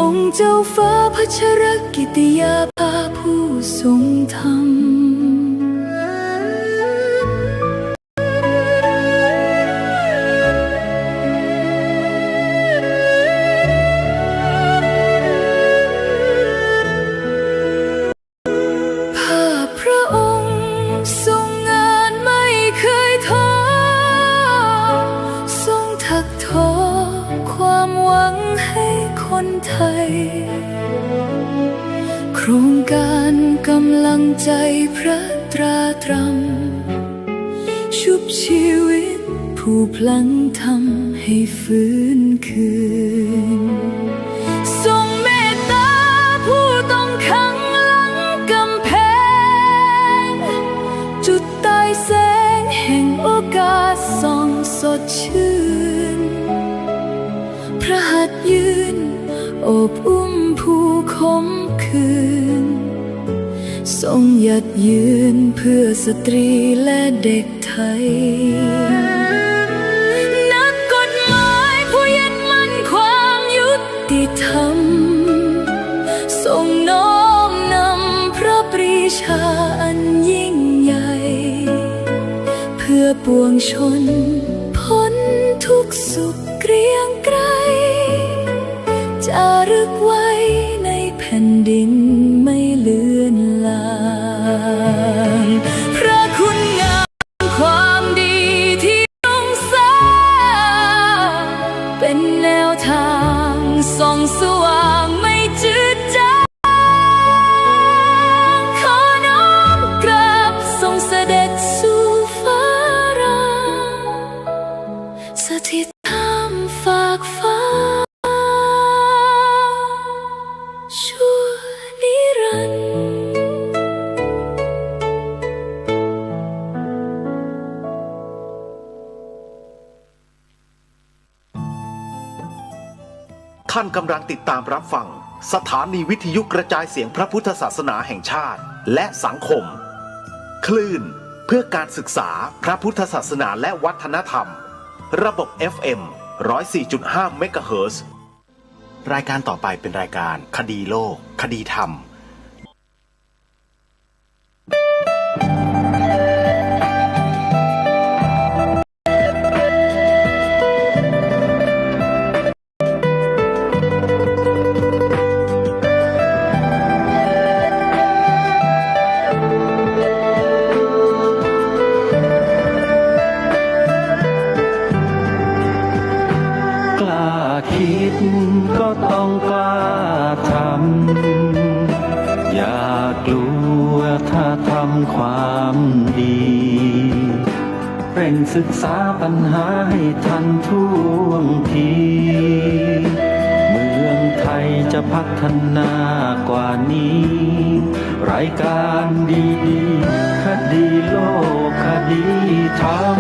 องค์เจ้าฟ้าพัชรกิติยาภาผู้ทรงธรรมพระองค์ทรงงานไม่เคยท้อทรงถักทอความหวังให้คนไทยโครงการกำลังใจพระตราตรำชุบชีวิตผู้พลังทำให้ฟื้นคืนทรงเมตตาผู้ต้องขังหลังกำแพงจุดใต้แสงแห่งโอกาสส่องสดชื่นพระหัตถ์ยืนโอบอุ้มผู้คมคืนทรงหยัดยืนเพื่อสตรีและเด็กไทยนักกฎหมายผู้ยึดมั่นความยุติธรรมทรงน้อมนำพระปรีชาอันยิ่งใหญ่เพื่อปวงชนพ้นทุกสุขเกรียงไกรจารึกไว้ในแผ่นดินไม่เลือนลางพระคุณงามความดีที่ทรงสร้างเป็นแนวทางส่องสว่างไม่จืดจางขอน้อมกราบทรงเสด็จสู่ฟ้ารางสถิตท่ามฝากฟ้าชั่วนิรันดร์ท่านกำลังติดตามรับฟังสถานีวิทยุกระจายเสียงพระพุทธศาสนาแห่งชาติและสังคมคลื่นเพื่อการศึกษาพระพุทธศาสนาและวัฒนธรรมระบบ FM 104.5 เมกะเฮิรตซ์รายการต่อไปเป็นรายการคดีโลกคดีธรรมคิดก็ต้องกล้าทำอย่ากลัวถ้าทำความดีเร่งศึกษาปัญหาให้ทันท่วงทีเมืองไทยจะพัฒนากว่านี้รายการดีๆคดีโลกคดีธรรม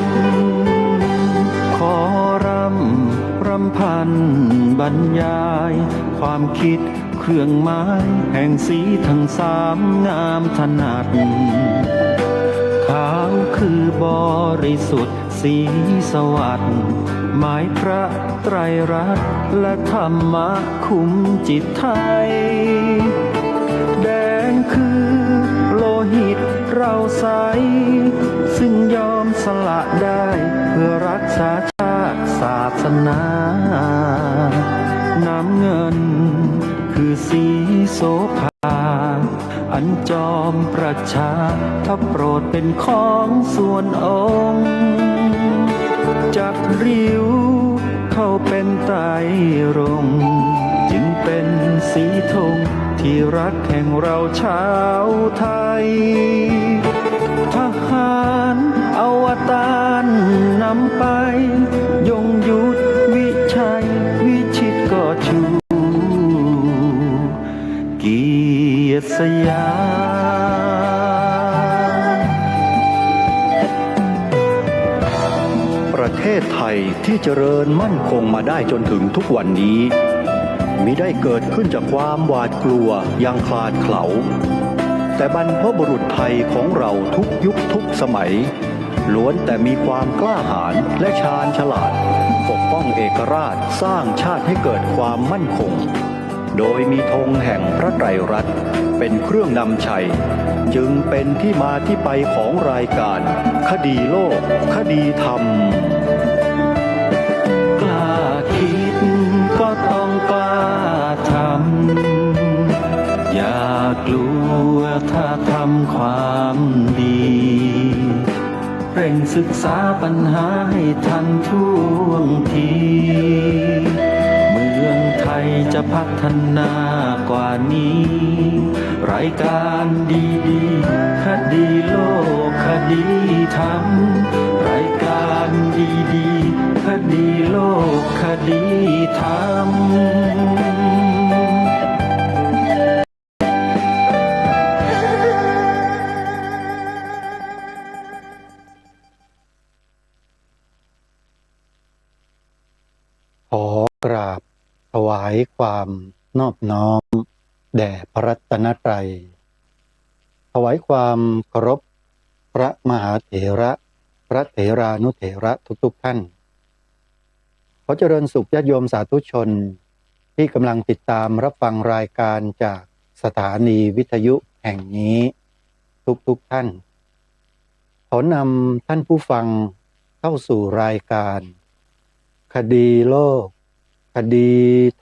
ขอรำพันบรรยายความคิดเครื่องหมายแห่งสีทั้งสามงามถนัดขาวคือบริสุทธิ์สีสวัสดิ์หมายพระไตรรัตน์และธรรมะคุ้มจิตไทยแดงคือโลหิตเราใสซึ่งยอมสละได้เพื่อรักษาชาติศาสนาน้ำเงินคือสีโสภาอันจอมประชาถ้าโปรดเป็นของส่วนองค์จับริ้วเข้าเป็นไตรรงค์จึงเป็นสีธงที่รักแห่งเราชาวไทยทหารอวตารนำไปยงยุทธวิชัยวิชิตก็ชูเกียรติสยามประเทศไทยที่เจริญมั่นคงมาได้จนถึงทุกวันนี้มิได้เกิดขึ้นจากความหวาดกลัวอย่างคลาดเขลาแต่บรรพบุรุษไทยของเราทุกยุคทุกสมัยล้วนแต่มีความกล้าหาญและชาญฉลาดปกป้องเอกราชสร้างชาติให้เกิดความมั่นคง โดยมีธงแห่งพระไตรรัตน์เป็นเครื่องนำชัย จึงเป็นที่มาที่ไปของรายการคดีโลกคดีธรรม กล้าคิดก็ต้องกล้าทำอย่ากลัวถ้าทำความดีเร่งศึกษาปัญหาให้ทันท่วงทีเมืองไทยจะพัฒนากว่านี้รายการดีๆคดีโลกคดีธรรมรายการดีๆคดีโลกคดีธรรม ขอกราบถวายความนอบน้อมแด่พระรัตนตรัยถวายความเคารพพระมหาเถระพระเถรานุเถระทุกท่าน ขอเจริญสุขญาติโยมสาธุชนที่กำลังติดตามรับฟังรายการจากสถานีวิทยุแห่งนี้ทุกท่าน ขอนำท่านผู้ฟังเข้าสู่รายการคดีโลกคดี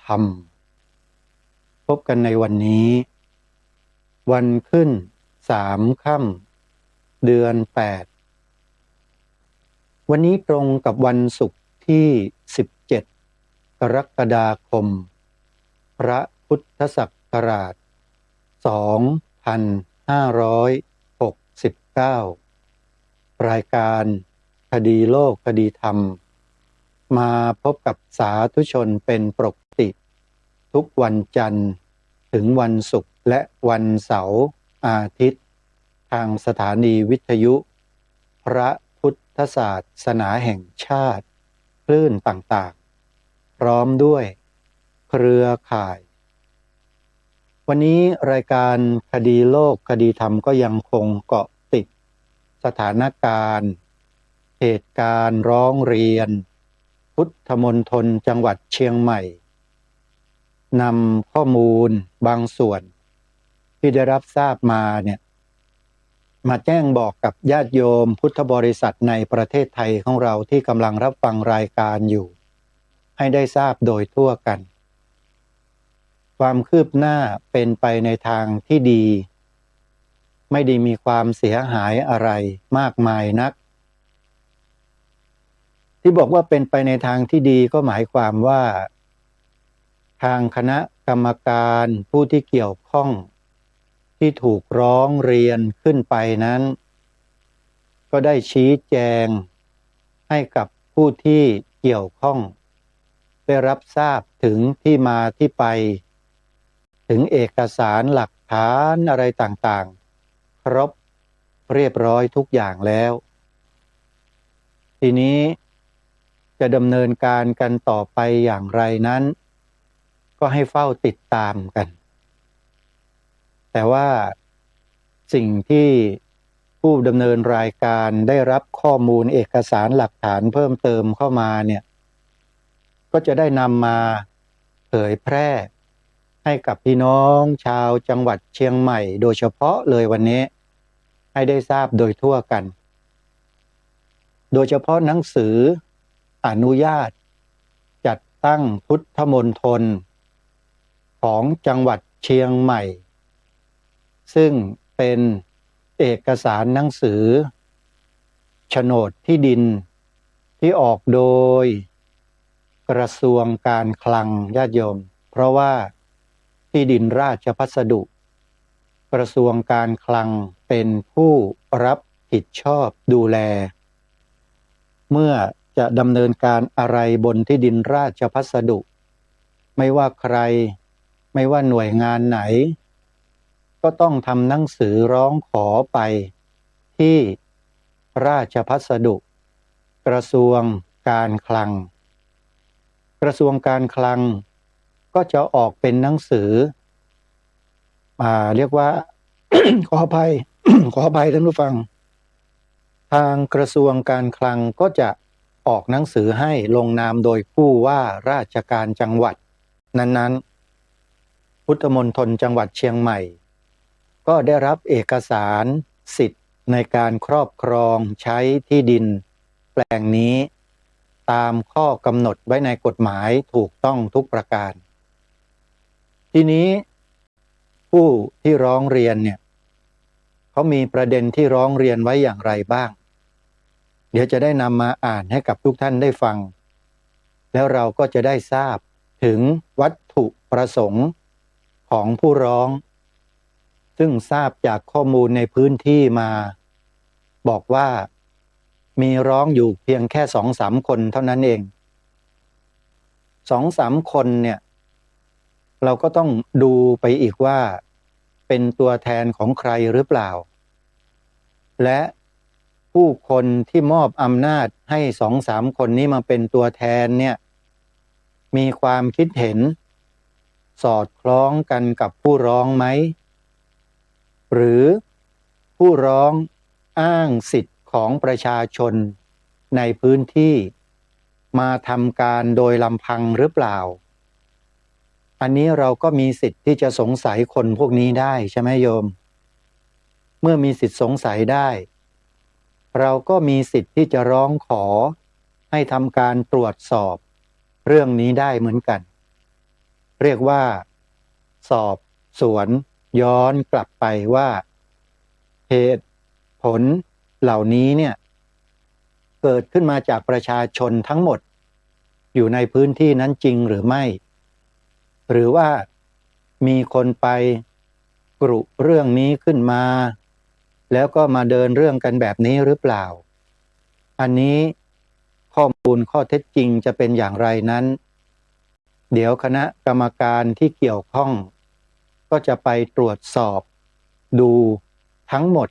ธรรมพบกันในวันนี้วันขึ้น3 ค่ำเดือน 8วันนี้ตรงกับวันศุกร์ที่17กรกฎาคมพระพุทธศักราช2569รายการคดีโลกคดีธรรมมาพบกับสาธุชนเป็นปกติทุกวันจันทร์ถึงวันศุกร์และวันเสาร์อาทิตย์ทางสถานีวิทยุพระพุทธศาสนาแห่งชาติคลื่นต่างๆพร้อมด้วยเครือข่าย วันนี้รายการคดีโลกคดีธรรมก็ยังคงเกาะติดสถานการณ์เหตุการณ์ร้องเรียนพุทธมณฑลจังหวัดเชียงใหม่นำข้อมูลบางส่วนที่ได้รับทราบมาเนี่ยมาแจ้งบอกกับญาติโยมพุทธบริษัทในประเทศไทยของเราที่กำลังรับฟังรายการอยู่ให้ได้ทราบโดยทั่วกันความคืบหน้าเป็นไปในทางที่ดีไม่ได้มีความเสียหายอะไรมากมายนักที่บอกว่าเป็นไปในทางที่ดีก็หมายความว่าทางคณะกรรมการผู้ที่เกี่ยวข้องที่ถูกร้องเรียนขึ้นไปนั้นก็ได้ชี้แจงให้กับผู้ที่เกี่ยวข้องได้รับทราบถึงที่มาที่ไปถึงเอกสารหลักฐานอะไรต่างๆครบเรียบร้อยทุกอย่างแล้วทีนี้จะดำเนินการกันต่อไปอย่างไรนั้นก็ให้เฝ้าติดตามกันแต่ว่าสิ่งที่ผู้ดำเนินรายการได้รับข้อมูลเอกสารหลักฐานเพิ่มเติมเข้ามาเนี่ยก็จะได้นำมาเผยแพร่ให้กับพี่น้องชาวจังหวัดเชียงใหม่โดยเฉพาะเลยวันนี้ให้ได้ทราบโดยทั่วกันโดยเฉพาะหนังสืออนุญาตจัดตั้งพุทธมณฑลของจังหวัดเชียงใหม่ซึ่งเป็นเอกสารหนังสือโฉนดที่ดินที่ออกโดยกระทรวงการคลังญาติโยมเพราะว่าที่ดินราชพัสดุกระทรวงการคลังเป็นผู้รับผิดชอบดูแลเมื่อจะดำเนินการอะไรบนที่ดินราชพัสดุไม่ว่าใครไม่ว่าหน่วยงานไหนก็ต้องทำหนังสือร้องขอไปที่ราชพัสดุกระทรวงการคลังกระทรวงการคลังก็จะออกเป็นหนังสือเรียกว่า ขออภัย ขออภัยท่านผู้ฟังทางกระทรวงการคลังก็จะออกหนังสือให้ลงนามโดยผู้ว่าราชการจังหวัดนั้น พุทธมณฑลจังหวัดเชียงใหม่ ก็ได้รับเอกสารสิทธิ์ในการครอบครองใช้ที่ดินแปลงนี้ตามข้อกำหนดไว้ในกฎหมายถูกต้องทุกประการ ทีนี้ผู้ที่ร้องเรียนเนี่ยเขามีประเด็นที่ร้องเรียนไว้อย่างไรบ้างเดี๋ยวจะได้นำมาอ่านให้กับทุกท่านได้ฟังแล้วเราก็จะได้ทราบถึงวัตถุประสงค์ของผู้ร้องซึ่งทราบจากข้อมูลในพื้นที่มาบอกว่ามีร้องอยู่เพียงแค่ 2-3 คนเท่านั้นเอง 2-3 คนเนี่ยเราก็ต้องดูไปอีกว่าเป็นตัวแทนของใครหรือเปล่าและผู้คนที่มอบอำนาจให้ 2-3 คนนี้มาเป็นตัวแทนเนี่ยมีความคิดเห็นสอดคล้องกันกับผู้ร้องไหมหรือผู้ร้องอ้างสิทธิ์ของประชาชนในพื้นที่มาทำการโดยลำพังหรือเปล่าอันนี้เราก็มีสิทธิ์ที่จะสงสัยคนพวกนี้ได้ใช่ไหมโยมเมื่อมีสิทธิ์สงสัยได้เราก็มีสิทธิ์ที่จะร้องขอให้ทำการตรวจสอบเรื่องนี้ได้เหมือนกันเรียกว่าสอบสวนย้อนกลับไปว่าเหตุผลเหล่านี้เนี่ยเกิดขึ้นมาจากประชาชนทั้งหมดอยู่ในพื้นที่นั้นจริงหรือไม่หรือว่ามีคนไปกรุเรื่องนี้ขึ้นมาแล้วก็มาเดินเรื่องกันแบบนี้หรือเปล่าอันนี้ข้อมูลข้อเท็จจริงจะเป็นอย่างไรนั้นเดี๋ยวคณะกรรมการที่เกี่ยวข้องก็จะไปตรวจสอบดูทั้งหมด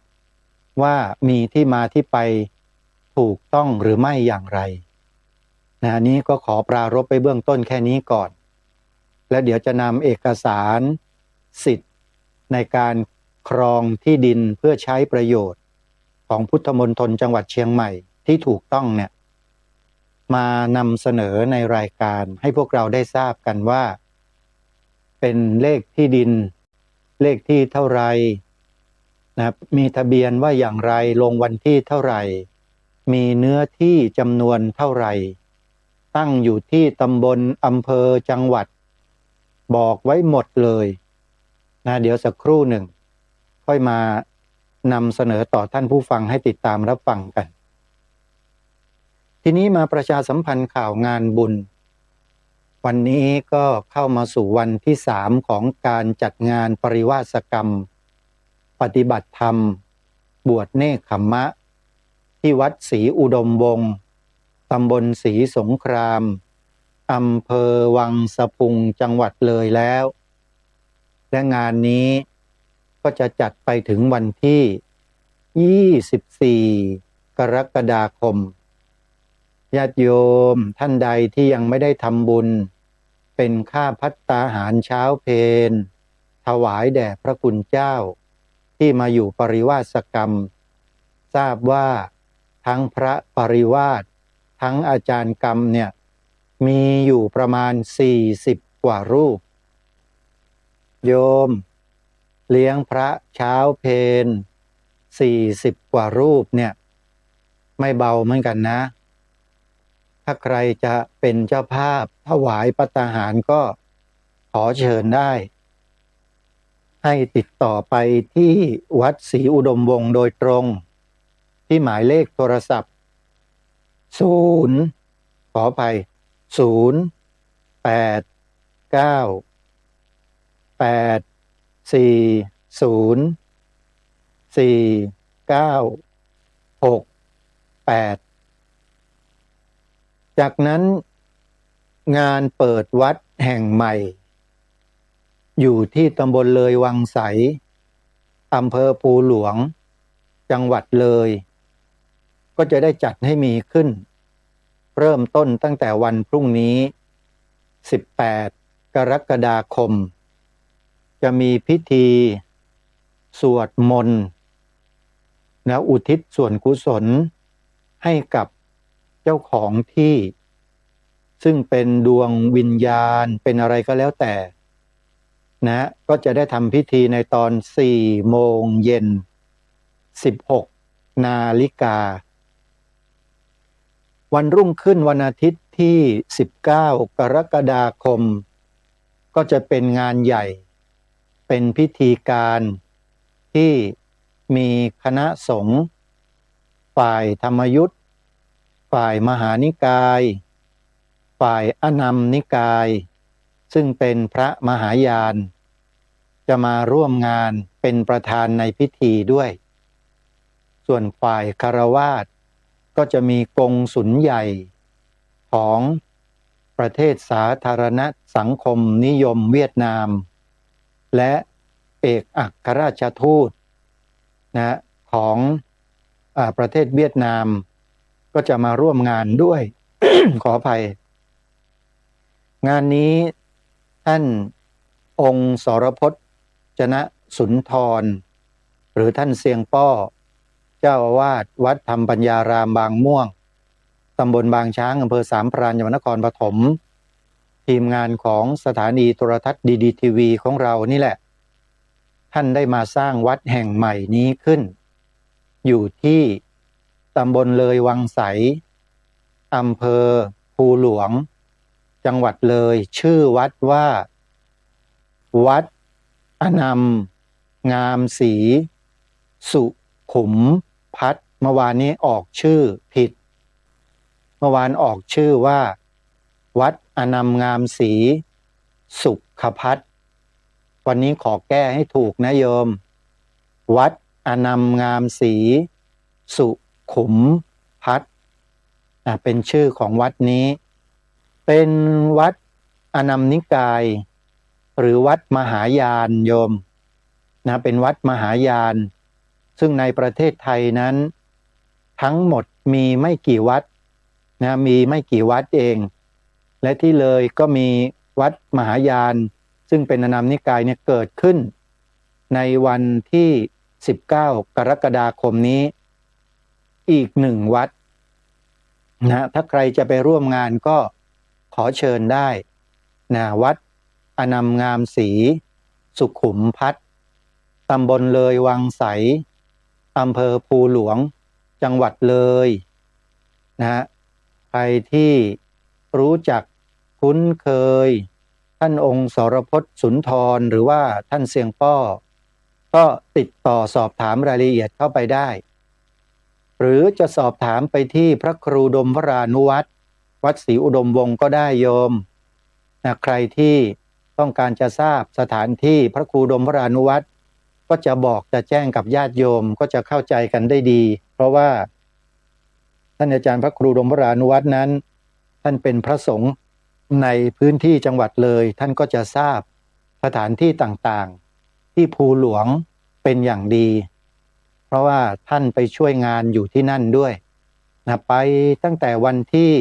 ว่ามีที่มาที่ไปถูกต้องหรือไม่อย่างไรอันนี้ก็ขอปรารภไปเบื้องต้นแค่นี้ก่อนและเดี๋ยวจะนำเอกสารสิทธิ์ในการครองที่ดินเพื่อใช้ประโยชน์ของพุทธมณฑลจังหวัดเชียงใหม่ที่ถูกต้องเนี่ยมานำเสนอในรายการให้พวกเราได้ทราบกันว่าเป็นเลขที่ดินเลขที่เท่าไรนะครับมีทะเบียนว่าอย่างไรลงวันที่เท่าไหร่มีเนื้อที่จำนวนเท่าไหร่ตั้งอยู่ที่ตำบลอำเภอจังหวัดบอกไว้หมดเลยนะเดี๋ยวสักครู่หนึ่งค่อยมานำเสนอต่อท่านผู้ฟังให้ติดตามรับฟังกันทีนี้มาประชาสัมพันธ์ข่าวงานบุญวันนี้ก็เข้ามาสู่วันที่3ของการจัดงานปริวาสกรรมปฏิบัติธรรมบวชเนกขัมมะที่วัดศรีอุดมวงศ์ตำบลศรีสงครามอำเภอวังสะพุงจังหวัดเลยแล้วและงานนี้ก็จะจัดไปถึงวันที่24กรกฎาคมญาติโยมท่านใดที่ยังไม่ได้ทำบุญเป็นค่าภัตตาหารเช้าเพลถวายแด่พระคุณเจ้าที่มาอยู่ปริวาสกรรมทราบว่าทั้งพระปริวาสทั้งอาจารย์กรรมเนี่ยมีอยู่ประมาณ40กว่ารูปโยมเลี้ยงพระเช้าเพล40กว่ารูปเนี่ยไม่เบาเหมือนกันนะถ้าใครจะเป็นเจ้าภาพถวายภัตตาหารก็ขอเชิญได้ให้ติดต่อไปที่วัดศรีอุดมวงศ์โดยตรงที่หมายเลขโทรศัพท์ขออภัยจากนั้นงานเปิดวัดแห่งใหม่อยู่ที่ตำบลเลยวังใสอำเภอภูหลวงจังหวัดเลยก็จะได้จัดให้มีขึ้นเริ่มต้นตั้งแต่วันพรุ่งนี้18กรกฎาคมจะมีพิธีสวดมนต์และอุทิศส่วนกุศลให้กับเจ้าของที่ซึ่งเป็นดวงวิญญาณเป็นอะไรก็แล้วแต่ นะก็จะได้ทำพิธีในตอน4 โมงเย็น16 นาฬิกาวันรุ่งขึ้นวันอาทิตย์ที่19 กรกฎาคมก็จะเป็นงานใหญ่เป็นพิธีการที่มีคณะสงฆ์ฝ่ายธรรมยุทธฝ่ายมหานิกายฝ่ายอนัมนิกายซึ่งเป็นพระมหายานจะมาร่วมงานเป็นประธานในพิธีด้วยส่วนฝ่ายคฤหัสถ์ก็จะมีกงสุลใหญ่ของประเทศสาธารณสังคมนิยมเวียดนามและเอกอัครราชทูตนะของประเทศเวียดนามก็จะมาร่วมงานด้วย ขออภัยงานนี้ท่านองค์สรพจน์จนะสุนทรหรือท่านเสียงป้อเจ้าอาวาสวัดธรรมปัญญารามบางม่วงตำบลบางช้างอำเภอสามพรานจังหวัดนครปฐมทีมงานของสถานีโทรทัศน์ดีทีวีของเรานี่แหละท่านได้มาสร้างวัดแห่งใหม่นี้ขึ้นอยู่ที่ตำบลเลยวังใสอำเภอภูหลวงจังหวัดเลยชื่อวัดว่าวัดอนัมงามศรีสุขุมพัฒน์เมื่อวานนี้ออกชื่อผิดเมื่อวานออกชื่อว่าวัดอนัมงามศรีสุขพัฒน์วันนี้ขอแก้ให้ถูกนะโยมวัดอนัมงามศรีสุขุมพัฒน์เป็นชื่อของวัดนี้เป็นวัดอนัมนิกายหรือวัดมหายานโยมนะเป็นวัดมหายานซึ่งในประเทศไทยนั้นทั้งหมดมีไม่กี่วัดนะมีไม่กี่วัดเองและที่เลยก็มีวัดมหายานซึ่งเป็นอนัมนิกายเนี่ยเกิดขึ้นในวันที่19 กรกฎาคมนี้อีก1 วัดนะถ้าใครจะไปร่วมงานก็ขอเชิญได้นะวัดอนัมงามศรีสุขุมพัฒน์ตำบลเลยวังใสอำเภอภูหลวงจังหวัดเลยนะใครที่รู้จักคุ้นเคยท่านองค์สรพจน์สุนทรหรือว่าท่านเสียงป้อก็ติดต่อสอบถามรายละเอียดเข้าไปได้หรือจะสอบถามไปที่พระครูดมวรานุวัตรวัดศรีอุดมวงศ์ก็ได้โยมนะใครที่ต้องการจะทราบสถานที่พระครูดมวรานุวัตรก็จะบอกจะแจ้งกับญาติโยมก็จะเข้าใจกันได้ดีเพราะว่าท่านอาจารย์พระครูดมวรานุวัตรนั้นท่านเป็นพระสงฆ์ในพื้นที่จังหวัดเลยท่านก็จะทราบสถานที่ต่างๆที่ภูหลวงเป็นอย่างดีเพราะว่าท่านไปช่วยงานอยู่ที่นั่นด้วยนะไปตั้งแต่วันที่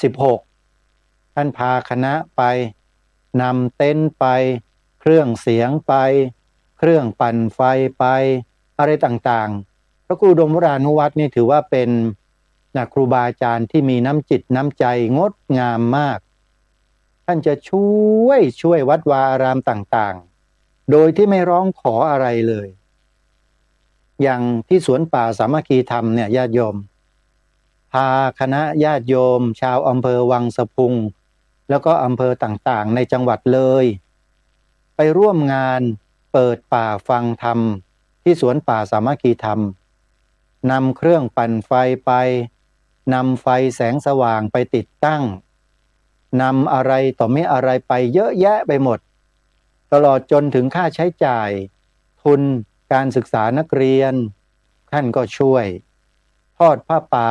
16ท่านพาคณะไปนำเต็นท์ไปเครื่องเสียงไปเครื่องปั่นไฟไปอะไรต่างๆพระครูดมวรานุวัตรนี่ถือว่าเป็นครูบาอาจารย์ที่มีน้ำจิตน้ำใจงดงามมากท่านจะช่วยวัดวาอารามต่างๆโดยที่ไม่ร้องขออะไรเลยอย่างที่สวนป่าสามัคคีธรรมเนี่ยญาติโยมพาคณะญาติโยมชาวอำเภอวังสะพุงแล้วก็อำเภอต่างๆในจังหวัดเลยไปร่วมงานเปิดป่าฟังธรรมที่สวนป่าสามัคคีธรรมนำเครื่องปั่นไฟไปนำไฟแสงสว่างไปติดตั้งนำอะไรต่อไม่อะไรไปเยอะแยะไปหมดตลอดจนถึงค่าใช้จ่ายทุนการศึกษานักเรียนท่านก็ช่วยทอดผ้าป่า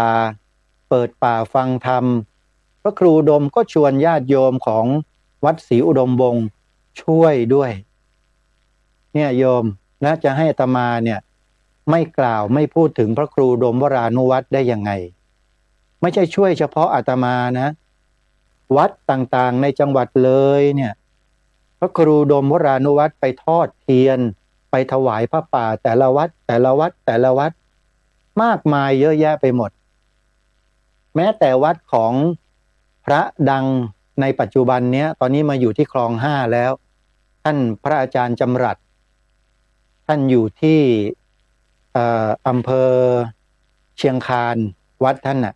เปิดป่าฟังธรรมพระครูอุดมก็ชวนญาติโยมของวัดศรีอุดมวงศ์ช่วยด้วยเนี่ยโยมนะจะให้อาตมาเนี่ยไม่กล่าวไม่พูดถึงพระครูอุดมวรานุวัตรได้ยังไงไม่ใช่ช่วยเฉพาะอาตมานะวัดต่างๆในจังหวัดเลยเนี่ยพระครูอุดมวรานุวัตรไปทอดเทียนไปถวายพระป่าแต่ละวัดมากมายเยอะแยะไปหมดแม้แต่วัดของพระดังในปัจจุบันเนี้ยตอนนี้มาอยู่ที่คลอง5แล้ว ท่านพระอาจารย์จำรัดท่านอยู่ที่อำเภอเชียงคานวัดท่านน่ะ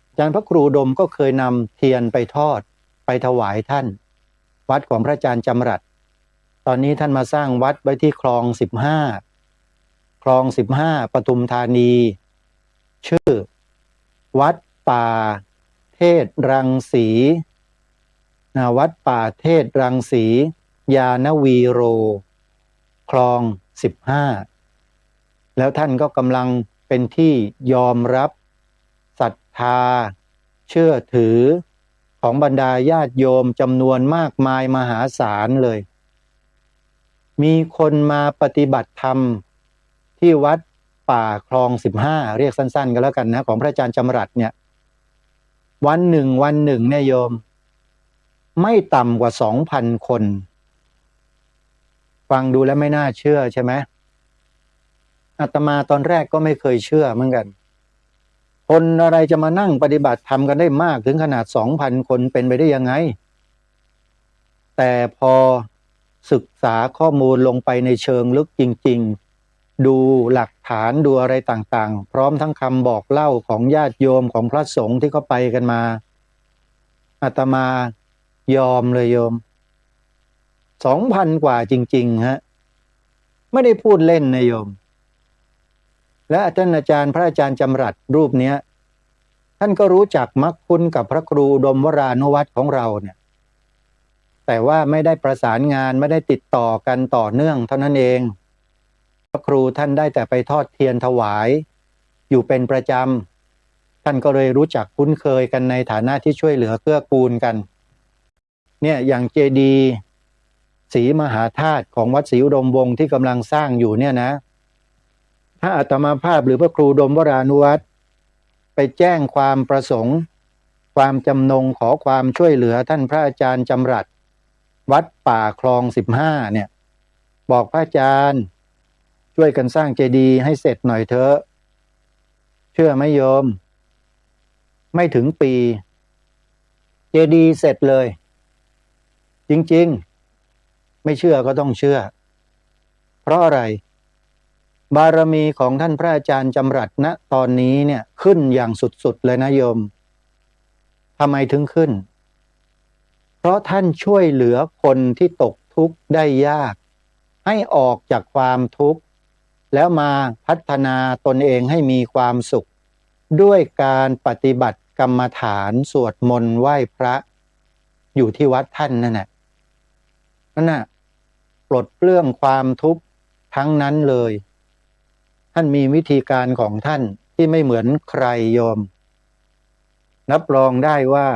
อาจารย์พระครูอุดมก็เคยนำเทียนไปทอดไปถวายท่านวัดของพระอาจารย์จำรัดตอนนี้ท่านมาสร้างวัดไว้ที่คลอง15ปทุมธานีชื่อวัดป่าเทศรังสีวัดป่าเทศรังสียานวีโรคลอง15แล้วท่านก็กำลังเป็นที่ยอมรับศรัทธาเชื่อถือของบรรดาญาติโยมจำนวนมากมายมหาศาลเลยมีคนมาปฏิบัติธรรมที่วัดป่าคลอง15เรียกสั้นๆกันแล้วกันนะของพระอาจารย์จำรัดเนี่ยวันหนึ่งเนี่ยโยมไม่ต่ำกว่า 2,000 คนฟังดูแล้วไม่น่าเชื่อใช่ไหมอาตมาตอนแรกก็ไม่เคยเชื่อเหมือนกันคนอะไรจะมานั่งปฏิบัติธรรมกันได้มากถึงขนาด 2,000 คนเป็นไปได้ยังไงแต่พอศึกษาข้อมูลลงไปในเชิงลึกจริงๆดูหลักฐานดูอะไรต่างๆพร้อมทั้งคำบอกเล่าของญาติโยมของพระสงฆ์ที่เขาไปกันมาอาตมายอมเลยโยม 2,000 กว่าจริงๆฮะไม่ได้พูดเล่นนะโยมและท่านอาจารย์พระอาจารย์จำรัดรูปเนี้ยท่านก็รู้จักมักคุ้นกับพระครูอุดมวรานุวัตรของเราเนี่ยแต่ว่าไม่ได้ประสานงานไม่ได้ติดต่อกันต่อเนื่องเท่านั้นเองพระครูท่านได้แต่ไปทอดเทียนถวายอยู่เป็นประจำท่านก็เลยรู้จักคุ้นเคยกันในฐานะที่ช่วยเหลือเกื้อกูลกันเนี่ยอย่างเจดีย์ศรีมหาธาตุของวัดศรีอุดมวงศ์ที่กำลังสร้างอยู่เนี่ยนะถ้าอาตมาภาพหรือพระครูอุดมวรานุวัตรไปแจ้งความประสงค์ความจำนงขอความช่วยเหลือท่านพระอาจารย์จำรัดวัดป่าคลอง15เนี่ยบอกพระอาจารย์ช่วยกันสร้างเจดีย์ให้เสร็จหน่อยเถอะเชื่อไหมโยมไม่ถึงปีเจดีย์เสร็จเลยจริงๆไม่เชื่อก็ต้องเชื่อเพราะอะไรบารมีของท่านพระอาจารย์จำรัดณตอนนี้เนี่ยขึ้นอย่างสุดๆเลยนะโยมทำไมถึงขึ้นเพราะท่านช่วยเหลือคนที่ตกทุกข์ได้ยากให้ออกจากความทุกข์แล้วมาพัฒนาตนเองให้มีความสุขด้วยการปฏิบัติกรรมฐานสวดมนต์ไหว้พระอยู่ที่วัดท่านนั่นน่ะปลดเปลื้องความทุกข์ทั้งนั้นเลยท่านมีวิธีการของท่านที่ไม่เหมือนใครโยมรับรองได้ว่า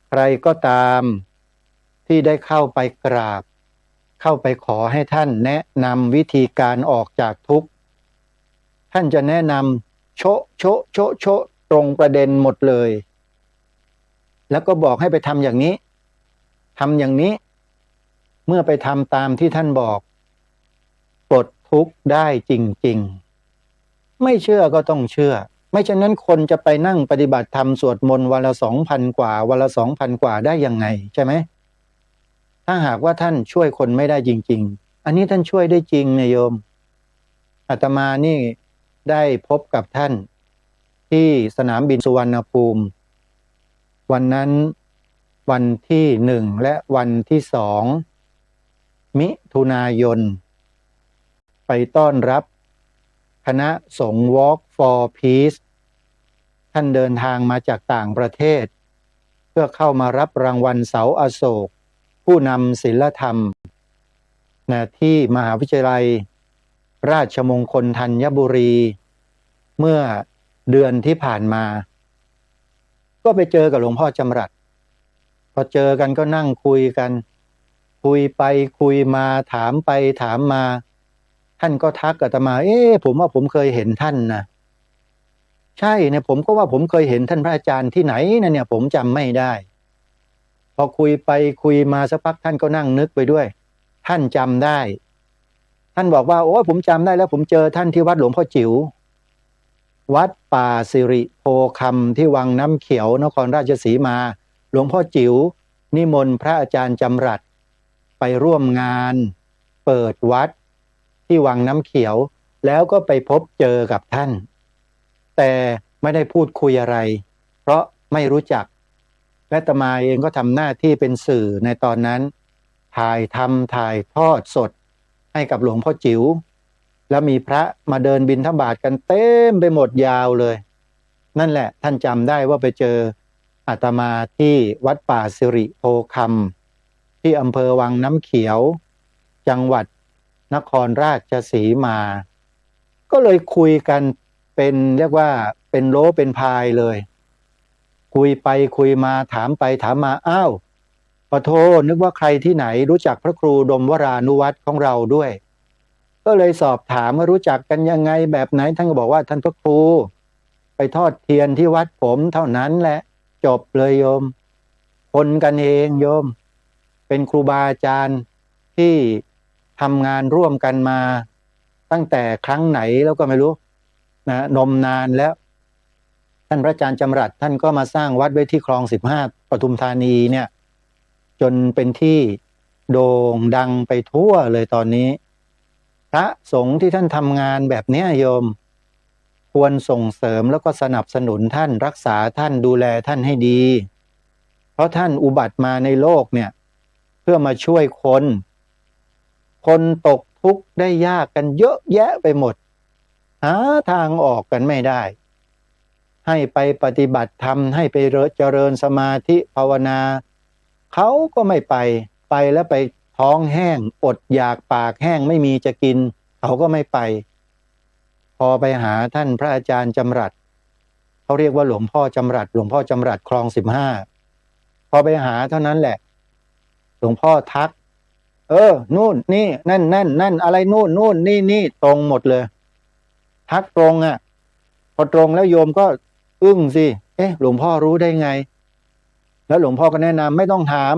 ใครก็ตามที่ได้เข้าไปกราบเข้าไปขอให้ท่านแนะนำวิธีการออกจากทุกข์ท่านจะแนะนำโชะตรงประเด็นหมดเลยแล้วก็บอกให้ไปทำอย่างนี้ทำอย่างนี้เมื่อไปทำตามที่ท่านบอกปลดทุกข์ได้จริงๆไม่เชื่อก็ต้องเชื่อไม่ฉะนั้นคนจะไปนั่งปฏิบัติธรรมสวดมนต์วันละ 2,000 กว่าวันละ 2,000 กว่าได้ยังไงใช่ไหมถ้าหากว่าท่านช่วยคนไม่ได้จริงๆอันนี้ท่านช่วยได้จริงนะโยมอาตมานี่ได้พบกับท่านที่สนามบินสุวรรณภูมิวันนั้นวันที่1และวันที่2มิถุนายนไปต้อนรับคณะสงฆ์ Walk for Peace ท่านเดินทางมาจากต่างประเทศเพื่อเข้ามารับรางวัลเสาอโศกผู้นำศีลธรรมที่มหาวิทยาลัยราชมงคลธัญบุรีเมื่อเดือนที่ผ่านมาก็ไปเจอกับหลวงพ่อจำรัดพอเจอกันก็นั่งคุยกันคุยไปคุยมาถามไปถามมาท่านก็ทักอาตมาผมว่าผมเคยเห็นท่านนะใช่เนี่ยผมก็ว่าผมเคยเห็นท่านพระอาจารย์ที่ไหนนะเนี่ยผมจำไม่ได้พอคุยไปคุยมาสักพักท่านก็นั่งนึกไปด้วยท่านจำได้ท่านบอกว่าโอ้ผมจำได้แล้วผมเจอท่านที่วัดหลวงพ่อจิ๋ววัดป่าสิริโพคำที่วังน้ำเขียวนครราชสีมาหลวงพ่อจิ๋วนิมนต์พระอาจารย์จำรัด ไปร่วมงานเปิดวัดที่วังน้ำเขียวแล้วก็ไปพบเจอกับท่านแต่ไม่ได้พูดคุยอะไรเพราะไม่รู้จักและอาตมาเองก็ทำหน้าที่เป็นสื่อในตอนนั้นถ่ายทอดสดให้กับหลวงพ่อจิ๋วแล้วมีพระมาเดินบิณฑบาตกันเต็มไปหมดยาวเลยนั่นแหละท่านจำได้ว่าไปเจออาตมาที่วัดป่าสิริโพคำที่อำเภอวังน้ำเขียวจังหวัดนครราชสีมาก็เลยคุยกันเป็นเรียกว่าเป็นโลเป็นพายเลยคุยไปคุยมาถามไปถามมาอ้าวขอโทษนึกว่าใครที่ไหนรู้จักพระครูดมวรานุวัตรของเราด้วยก็เลยสอบถามว่ารู้จักกันยังไงแบบไหนท่านก็บอกว่าท่านพระครูไปทอดเทียนที่วัดผมเท่านั้นแหละจบเลยโยมคนกันเองโยมเป็นครูบาอาจารย์ที่ทำงานร่วมกันมาตั้งแต่ครั้งไหนแล้วก็ไม่รู้นะนมนานแล้วท่านพระอาจารย์จำรัดท่านก็มาสร้างวัดไว้ที่คลอง15ปทุมธานีเนี่ยจนเป็นที่โด่งดังไปทั่วเลยตอนนี้พระสงฆ์ที่ท่านทำงานแบบนี้โยมควรส่งเสริมแล้วก็สนับสนุนท่านรักษาท่านดูแลท่านให้ดีเพราะท่านอุบัติมาในโลกเนี่ยเพื่อมาช่วยคนตกทุกข์ได้ยากกันเยอะแยะไปหมดหาทางออกกันไม่ได้ให้ไปปฏิบัติธรรมให้ไปเจริญสมาธิภาวนาเขาก็ไม่ไปแล้วไปท้องแห้งอดอยากปากแห้งไม่มีจะกินเขาก็ไม่ไปพอไปหาท่านพระอาจารย์จำรัดเขาเรียกว่าหลวงพ่อจำรัดคลอง15พอไปหาเท่านั้นแหละหลวงพ่อทักนู่นนี่นั่นอะไรนู่นนี่ตรงหมดเลยทักตรงอ่ะพอตรงแล้วโยมก็อึ้งสิหลวงพ่อรู้ได้ไงแล้วหลวงพ่อก็แนะนำไม่ต้องถาม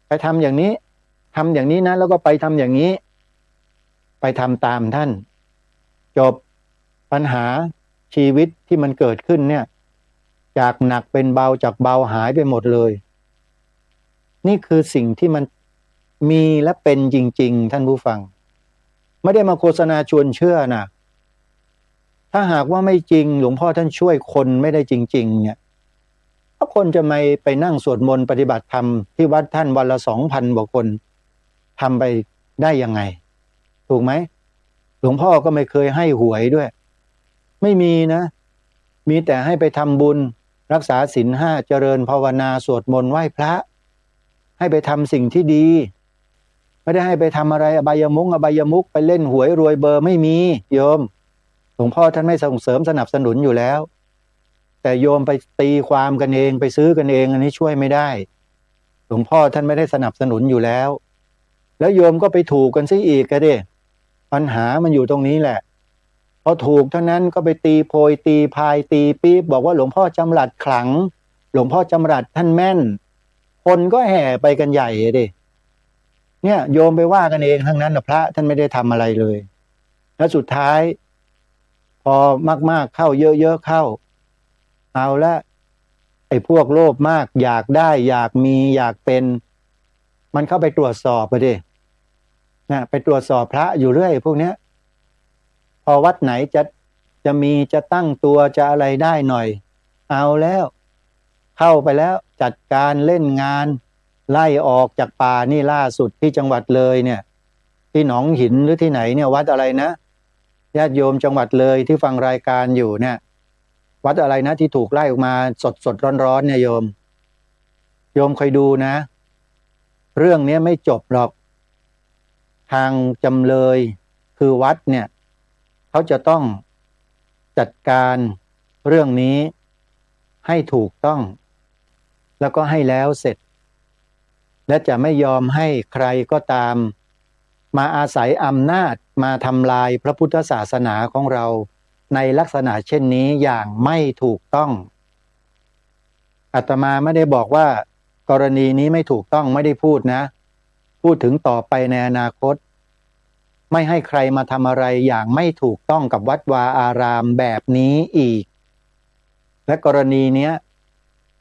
ไปทำอย่างนี้นะแล้วก็ไปทำอย่างนี้ไปทำตามท่านจบปัญหาชีวิตที่มันเกิดขึ้นเนี่ยจากหนักเป็นเบาจากเบาหายไปหมดเลยนี่คือสิ่งที่มันมีและเป็นจริงๆท่านผู้ฟังไม่ได้มาโฆษณาชวนเชื่อนะถ้าหากว่าไม่จริงหลวงพ่อท่านช่วยคนไม่ได้จริงๆเนี่ยถ้าคนจะไม่ไปนั่งสวดมนต์ปฏิบัติธรรมที่วัดท่านวันละ 2,000 กว่าคนทำไปได้ยังไงถูกไหมหลวงพ่อก็ไม่เคยให้หวยด้วยไม่มีนะมีแต่ให้ไปทำบุญรักษาศีล5เจริญภาวนาสวดมนต์ไหว้พระให้ไปทำสิ่งที่ดีไม่ได้ให้ไปทำอะไรอบายมุขไปเล่นหวยรวยเบอร์ไม่มีโยมหลวงพ่อท่านไม่ส่งเสริมสนับสนุนอยู่แล้วแต่โยมไปตีความกันเองไปซื้อกันเองอันนี้ช่วยไม่ได้หลวงพ่อท่านไม่ได้สนับสนุนอยู่แล้วโยมก็ไปถูกกันซะอีกก็ดิปัญหามันอยู่ตรงนี้แหละพอถูกเท่านั้นก็ไปตีโพยตีพายตีปี๊บบอกว่าหลวงพ่อจำรัดขลังหลวงพ่อจำรัดท่านแม่นคนก็แห่ไปกันใหญ่ดิเนี่ยโยมไปว่ากันเองทั้งนั้นนะพระท่านไม่ได้ทำอะไรเลยแล้วสุดท้ายพอมากๆเข้าเยอะๆเข้าเอาละไอ้พวกโลภมากอยากได้อยากมีอยากเป็นมันเข้าไปตรวจสอบไปดินะไปตรวจสอบพระอยู่เรื่อยพวกเนี้ยพอวัดไหนจะมีจะตั้งตัวจะอะไรได้หน่อยเอาแล้วเข้าไปแล้วจัดการเล่นงานไล่ออกจากป่านี่ล่าสุดที่จังหวัดเลยเนี่ยที่หนองหินหรือที่ไหนเนี่ยวัดอะไรนะญาติโยมจังหวัดเลยที่ฟังรายการอยู่เนี่ยวัดอะไรนะที่ถูกไล่ออกมาสดร้อนเนี่ยโยมคอยดูนะเรื่องนี้ไม่จบหรอกทางจำเลยคือวัดเนี่ยเขาจะต้องจัดการเรื่องนี้ให้ถูกต้องแล้วก็ให้แล้วเสร็จและจะไม่ยอมให้ใครก็ตามมาอาศัยอำนาจมาทำลายพระพุทธศาสนาของเราในลักษณะเช่นนี้อย่างไม่ถูกต้องอาตมาไม่ได้บอกว่ากรณีนี้ไม่ถูกต้องไม่ได้พูดนะพูดถึงต่อไปในอนาคตไม่ให้ใครมาทำอะไรอย่างไม่ถูกต้องกับวัดวาอารามแบบนี้อีกและกรณีเนี้ย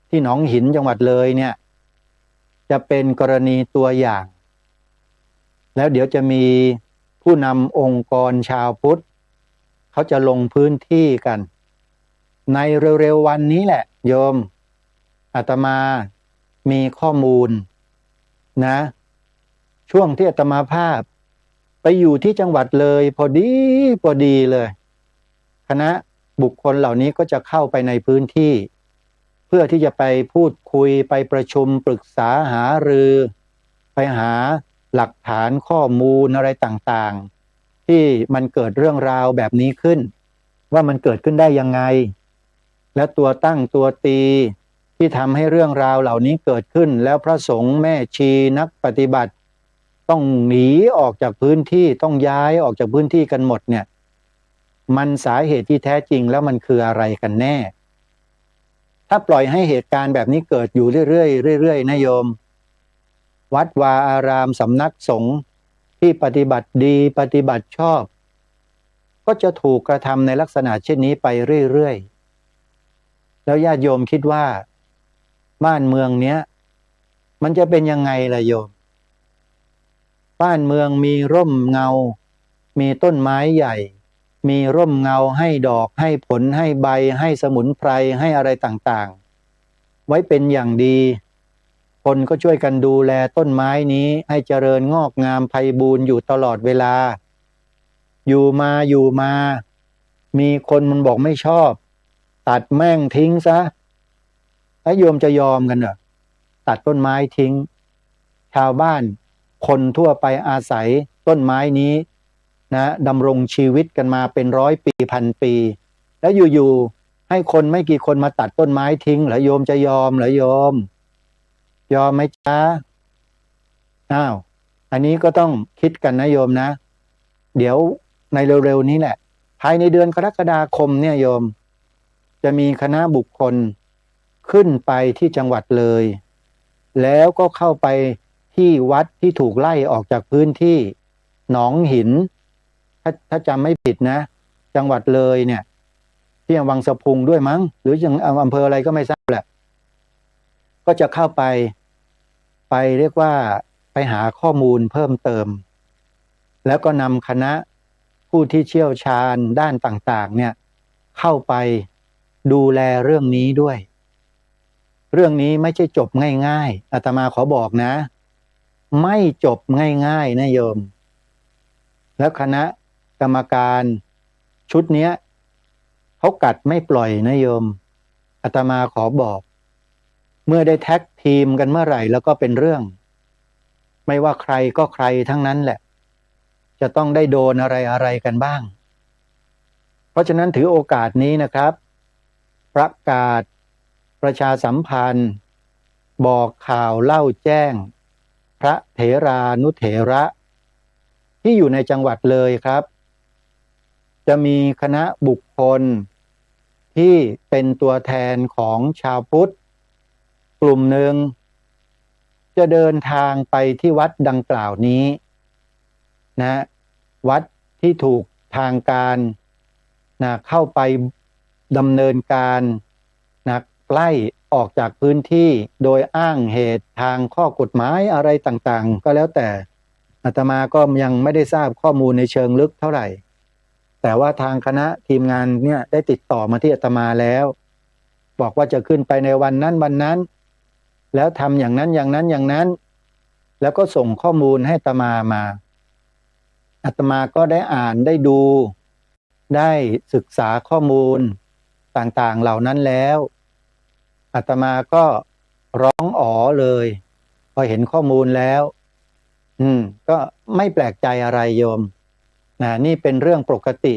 ที่หนองหินจังหวัดเลยเนี่ยจะเป็นกรณีตัวอย่าง แล้วเดี๋ยวจะมีผู้นำองค์กรชาวพุทธเขาจะลงพื้นที่กัน ในเร็วๆวันนี้แหละโยมอาตมามีข้อมูลนะช่วงที่อาตมาภาพไปอยู่ที่จังหวัดเลยพอดีเลยคณะบุคคลเหล่านี้ก็จะเข้าไปในพื้นที่เพื่อที่จะไปพูดคุยไปประชุมปรึกษาหารือไปหาหลักฐานข้อมูลอะไรต่างๆที่มันเกิดเรื่องราวแบบนี้ขึ้นว่ามันเกิดขึ้นได้ยังไงและตัวตั้งตัวตีที่ทำให้เรื่องราวเหล่านี้เกิดขึ้นแล้วพระสงฆ์แม่ชีนักปฏิบัติต้องหนีออกจากพื้นที่ต้องย้ายออกจากพื้นที่กันหมดเนี่ยมันสาเหตุที่แท้จริงแล้วมันคืออะไรกันแน่ถ้าปล่อยให้เหตุการณ์แบบนี้เกิดอยู่เรื่อยๆนะโยมวัดวาอารามสำนักสงฆ์ที่ปฏิบัติดีปฏิบัติชอบก็จะถูกกระทำในลักษณะเช่นนี้ไปเรื่อยๆแล้วญาติโยมคิดว่าบ้านเมืองเนี้ยมันจะเป็นยังไงล่ะโยมบ้านเมืองมีร่มเงามีต้นไม้ใหญ่มีร่มเงาให้ดอกให้ผลให้ใบให้สมุนไพรให้อะไรต่างๆไว้เป็นอย่างดีคนก็ช่วยกันดูแลต้นไม้นี้ให้เจริญงอกงามไพบูรย์อยู่ตลอดเวลาอยู่มามีคนมันบอกไม่ชอบตัดแม่งทิ้งซะแล้วโยมจะยอมกันเหรอตัดต้นไม้ทิ้งชาวบ้านคนทั่วไปอาศัยต้นไม้นี้นะดำรงชีวิตกันมาเป็น100 ปีพันปีแล้วอยู่ๆให้คนไม่กี่คนมาตัดต้นไม้ทิ้งเหรอโยมจะยอมเหรอโยมยอมไหมจ๊ะอ้าวอันนี้ก็ต้องคิดกันนะโยมนะเดี๋ยวในเร็วๆนี้แหละภายในเดือนกรกฎาคมเนี่ยโยมจะมีคณะบุคคลขึ้นไปที่จังหวัดเลยแล้วก็เข้าไปที่วัดที่ถูกไล่ออกจากพื้นที่หนองหินถ้าจำไม่ผิดนะจังหวัดเลยเนี่ยที่วังสะพุงด้วยมั้งหรือยังอำเภออะไรก็ไม่ทราบแหละก็จะเข้าไปเรียกว่าไปหาข้อมูลเพิ่มเติมแล้วก็นำคณะผู้ที่เชี่ยวชาญด้านต่างๆเนี่ยเข้าไปดูแลเรื่องนี้ด้วยเรื่องนี้ไม่ใช่จบง่ายๆอาตมาขอบอกนะไม่จบง่ายๆนะโยมแล้วคณะกรรมการชุดนี้เขากัดไม่ปล่อยนะโยมอาตมาขอบอกเมื่อได้แท็กทีมกันเมื่อไหร่แล้วก็เป็นเรื่องไม่ว่าใครก็ใครทั้งนั้นแหละจะต้องได้โดนอะไรกันบ้างเพราะฉะนั้นถือโอกาสนี้นะครับประกาศประชาสัมพันธ์บอกข่าวเล่าแจ้งพระเถรานุเถระที่อยู่ในจังหวัดเลยครับจะมีคณะบุคคลที่เป็นตัวแทนของชาวพุทธกลุ่มหนึ่งจะเดินทางไปที่วัดดังกล่าวนี้นะวัดที่ถูกทางการนะเข้าไปดำเนินการนะไล่ออกจากพื้นที่โดยอ้างเหตุทางข้อกฎหมายอะไรต่างๆก็แล้วแต่อาตมาก็ยังไม่ได้ทราบข้อมูลในเชิงลึกเท่าไหร่แต่ว่าทางคณะทีมงานเนี่ยได้ติดต่อมาที่อาตมาแล้วบอกว่าจะขึ้นไปในวันนั้นแล้วทำอย่างนั้นแล้วก็ส่งข้อมูลให้อาตมาอาตมาก็ได้อ่านได้ดูได้ศึกษาข้อมูลต่างๆเหล่านั้นแล้วอาตมาก็ร้องอ๋อเลยพอเห็นข้อมูลแล้วก็ไม่แปลกใจอะไรโยมนี่เป็นเรื่องปกติ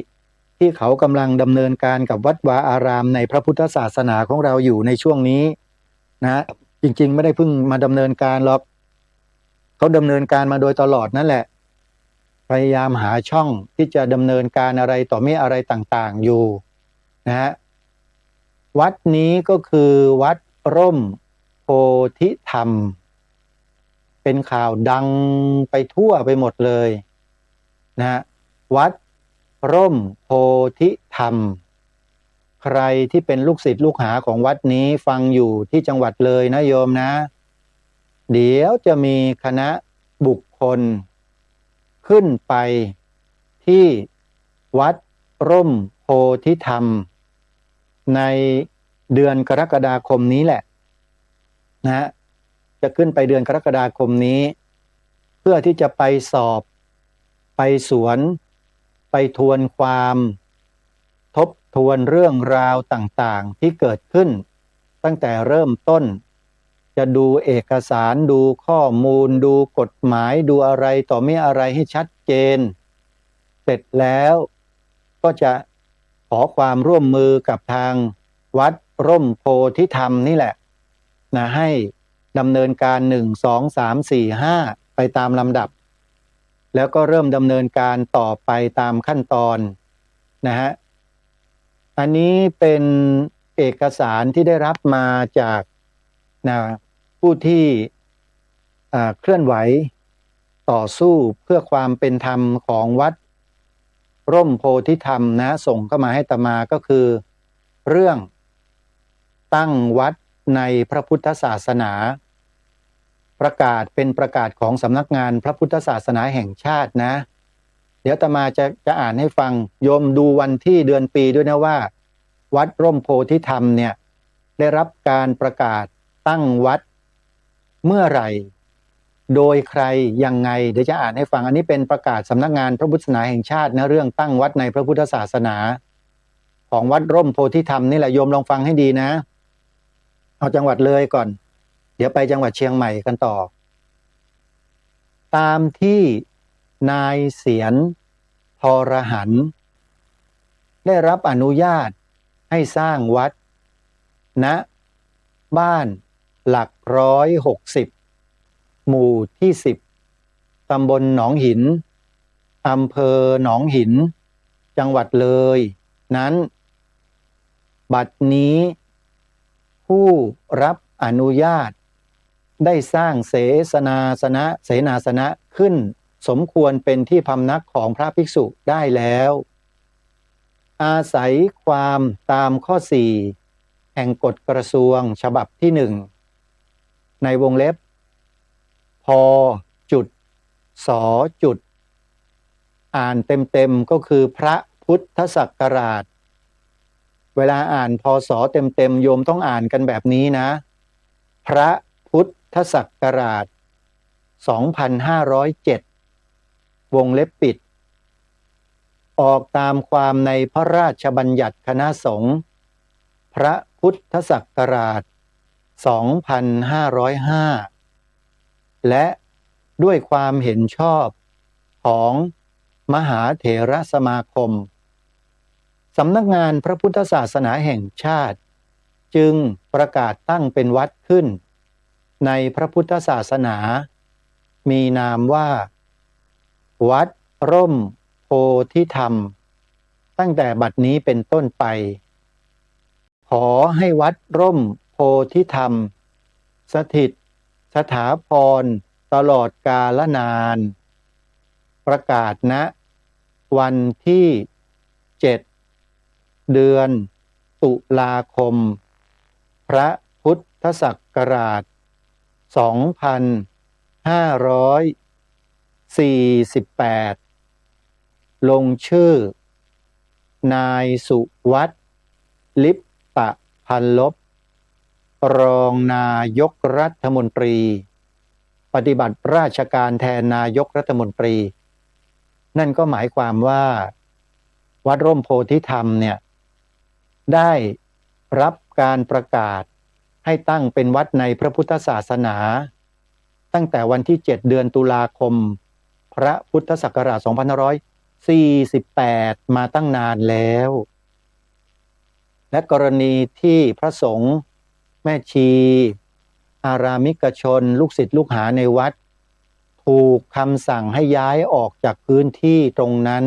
ที่เขากำลังดำเนินการกับวัดวาอารามในพระพุทธศาสนาของเราอยู่ในช่วงนี้นะจริงๆไม่ได้เพิ่งมาดำเนินการหรอกเขาดำเนินการมาโดยตลอดนั่นแหละพยายามหาช่องที่จะดำเนินการอะไรต่อมีอะไรต่างๆอยู่นะฮะวัดนี้ก็คือวัดร่มโพธิธรรมเป็นข่าวดังไปทั่วไปหมดเลยนะวัดร่มโพธิธรรมใครที่เป็นลูกศิษย์ลูกหาของวัดนี้ฟังอยู่ที่จังหวัดเลยนะโยมนะเดี๋ยวจะมีคณะบุคคล ขึ้นไปที่วัดร่มโพธิธรรมในเดือนกรกฎาคมนี้แหละนะฮะจะขึ้นไปเดือนกรกฎาคมนี้เพื่อที่จะไปสอบไปสวนไปทวนความทบทวนเรื่องราวต่างๆที่เกิดขึ้นตั้งแต่เริ่มต้นจะดูเอกสารดูข้อมูลดูกฎหมายดูอะไรต่อมีอะไรให้ชัดเจนเสร็จแล้วก็จะขอความร่วมมือกับทางวัดร่มโพธิธรรมนี่แหละนะให้ดำเนินการ1 2 3 4 5ไปตามลำดับแล้วก็เริ่มดำเนินการต่อไปตามขั้นตอนนะฮะอันนี้เป็นเอกสารที่ได้รับมาจากนะผู้ที่เคลื่อนไหวต่อสู้เพื่อความเป็นธรรมของวัดร่มโพธิธรรมนะส่งเข้ามาให้อาตมาก็คือเรื่องตั้งวัดในพระพุทธศาสนาประกาศเป็นประกาศของสำนักงานพระพุทธศาสนาแห่งชาตินะเดี๋ยวอาตมาจะอ่านให้ฟังโยมดูวันที่เดือนปีด้วยนะว่าวัดร่มโพธิธรรมเนี่ยได้รับการประกาศตั้งวัดเมื่อไหร่โดยใครยังไงเดี๋ยวจะอ่านให้ฟังอันนี้เป็นประกาศสำนักงานพระพุทธศาสนาแห่งชาตินะเรื่องตั้งวัดในพระพุทธศาสนาของวัดร่มโพธิธรรมนี่แหละโยมลองฟังให้ดีนะเอาจังหวัดเลยก่อนเดี๋ยวไปจังหวัดเชียงใหม่กันต่อตามที่นายเสียนทรหันได้รับอนุญาตให้สร้างวัดณบ้านหลัก160หมู่ที่10ตำบลหนองหินอำเภอหนองหินจังหวัดเลยนั้นบัดนี้ผู้รับอนุญาตได้สร้างเสนาสนะขึ้นสมควรเป็นที่พำนักของพระภิกษุได้แล้วอาศัยความตามข้อ4แห่งกฎกระทรวงฉบับที่1ในวงเล็บพจุดสจุดอ่านเต็มๆก็คือพระพุทธศักราชเวลาอ่านพศเต็มๆโยมต้องอ่านกันแบบนี้นะพระพุทธศักราช2507วงเล็บปิดออกตามความในพระราชบัญญัติคณะสงฆ์พระพุทธศักราช2505และด้วยความเห็นชอบของมหาเถรสมาคมสำนักงานพระพุทธศาสนาแห่งชาติจึงประกาศตั้งเป็นวัดขึ้นในพระพุทธศาสนามีนามว่าวัดร่มโพธิธรรมตั้งแต่บัดนี้เป็นต้นไปขอให้วัดร่มโพธิธรรมสถิตสถาพรตลอดกาลนานประกาศณวันที่7เดือนตุลาคมพระพุทธศักราช2548ลงชื่อนายสุวัฒน์ลิปตะพันลบรองนายกรัฐมนตรีปฏิบัติราชการแทนนายกรัฐมนตรีนั่นก็หมายความว่าวัดร่มโพธิธรรมเนี่ยได้รับการประกาศให้ตั้งเป็นวัดในพระพุทธศาสนาตั้งแต่วันที่7เดือนตุลาคมพระพุทธศักราช2548มาตั้งนานแล้วและกรณีที่พระสงฆ์แม่ชีอารามิกชนลูกศิษย์ลูกหาในวัดถูกคำสั่งให้ย้ายออกจากพื้นที่ตรงนั้น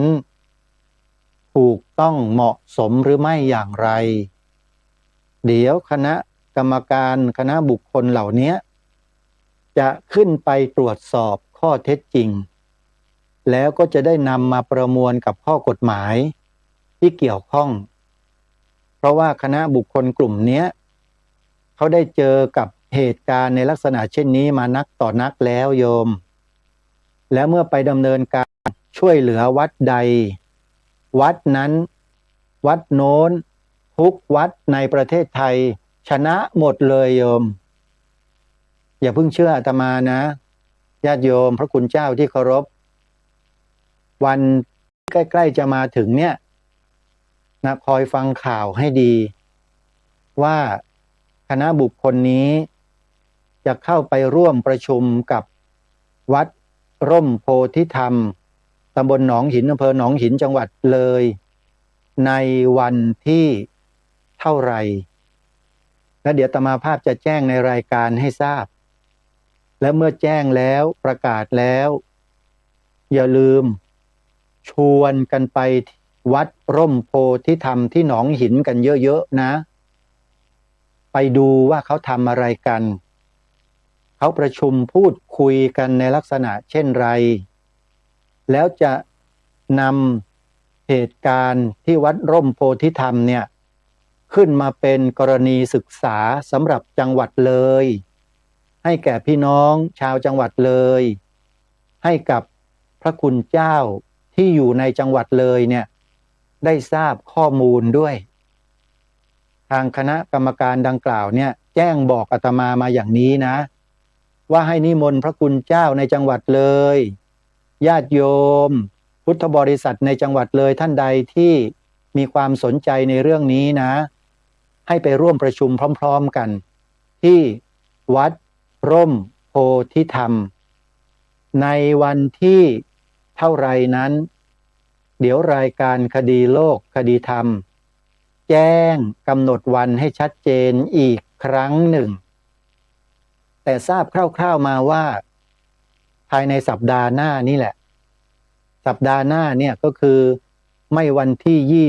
ถูกต้องเหมาะสมหรือไม่อย่างไรเดี๋ยวคณะกรรมการคณะบุคคลเหล่านี้จะขึ้นไปตรวจสอบข้อเท็จจริงแล้วก็จะได้นำมาประมวลกับข้อกฎหมายที่เกี่ยวข้องเพราะว่าคณะบุคคลกลุ่มนี้เขาได้เจอกับเหตุการณ์ในลักษณะเช่นนี้มานักต่อนักแล้วโยมแล้วเมื่อไปดำเนินการ ช่วยเหลือวัดใดวัดนั้นวัดโน้นทุกวัดในประเทศไทยชนะหมดเลยโยมอย่าเพิ่งเชื่ออาตมานะญาติโยมพระคุณเจ้าที่เคารพวันใกล้ๆจะมาถึงเนี่ยนะคอยฟังข่าวให้ดีว่าคณะบุคคลนี้จะเข้าไปร่วมประชุมกับวัดร่มโพธิธรรมตำบลหนองหินอำเภอหนองหินจังหวัดเลยในวันที่เท่าไหร่และเดี๋ยวอาตมาภาพจะแจ้งในรายการให้ทราบและเมื่อแจ้งแล้วประกาศแล้วอย่าลืมชวนกันไปวัดร่มโพธิธรรมที่หนองหินกันเยอะๆนะไปดูว่าเขาทำอะไรกันเขาประชุมพูดคุยกันในลักษณะเช่นไรแล้วจะนำเหตุการณ์ที่วัดร่มโพธิธรรมเนี่ยขึ้นมาเป็นกรณีศึกษาสำหรับจังหวัดเลยให้แก่พี่น้องชาวจังหวัดเลยให้กับพระคุณเจ้าที่อยู่ในจังหวัดเลยเนี่ยได้ทราบข้อมูลด้วยทางคณะกรรมการดังกล่าวเนี่ยแจ้งบอกอาตมามาอย่างนี้นะว่าให้นิมนต์พระคุณเจ้าในจังหวัดเลยญาติโยมพุทธบริษัทในจังหวัดเลยท่านใดที่มีความสนใจในเรื่องนี้นะให้ไปร่วมประชุมพร้อมๆกันที่วัดร่มโพธิธรรมในวันที่เท่าไรนั้นเดี๋ยวรายการคดีโลกคดีธรรมแจ้งกำหนดวันให้ชัดเจนอีกครั้งหนึ่งแต่ทราบคร่าวๆมาว่าภายในสัปดาห์หน้านี่แหละสัปดาห์หน้าเนี่ยก็คือไม่วันที่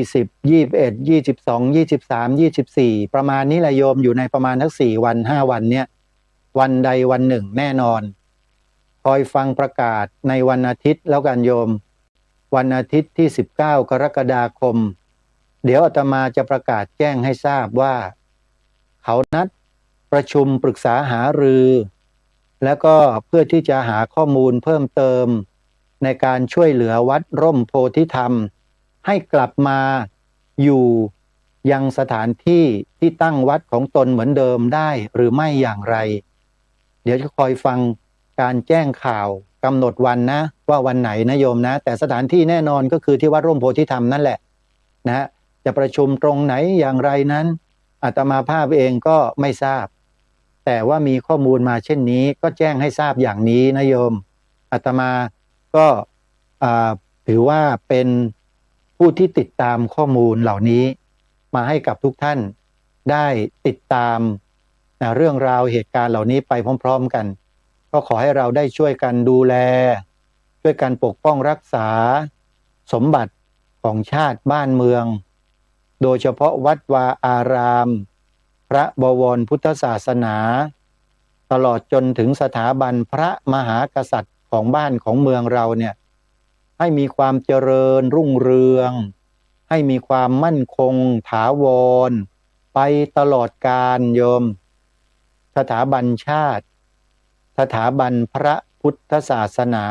20 21 22 23 24ประมาณนี้แหละโยมอยู่ในประมาณทั้ง4วัน5วันเนี่ยวันใดวันหนึ่งแน่นอนคอยฟังประกาศในวันอาทิตย์แล้วกันโยมวันอาทิตย์ที่19กรกฎาคมเดี๋ยวอาตมาจะประกาศแจ้งให้ทราบว่าเขานัดประชุมปรึกษาหารือแล้วก็เพื่อที่จะหาข้อมูลเพิ่มเติมในการช่วยเหลือวัดร่มโพธิธรรมให้กลับมาอยู่ยังสถานที่ที่ตั้งวัดของตนเหมือนเดิมได้หรือไม่อย่างไรเดี๋ยวจะคอยฟังการแจ้งข่าวกำหนดวันนะว่าวันไหนนะโยมนะแต่สถานที่แน่นอนก็คือที่วัดร่มโพธิธรรมนั่นแหละนะจะประชุมตรงไหนอย่างไรนั้นอาตมาภาพเองก็ไม่ทราบแต่ว่ามีข้อมูลมาเช่นนี้ก็แจ้งให้ทราบอย่างนี้นะโยมอาตมาก็ถือว่าเป็นผู้ที่ติดตามข้อมูลเหล่านี้มาให้กับทุกท่านได้ติดตามเรื่องราวเหตุการณ์เหล่านี้ไปพร้อมๆกันก็ขอให้เราได้ช่วยกันดูแลช่วยกันปกป้องรักษาสมบัติของชาติบ้านเมืองโดยเฉพาะวัดวาอารามพระบวรพุทธศาสนาตลอดจนถึงสถาบันพระมหากษัตริย์ของบ้านของเมืองเราเนี่ยให้มีความเจริญรุ่งเรืองให้มีความมั่นคงถาวรไปตลอดกาลโยมสถาบันชาติสถาบันพระพุทธศาสนา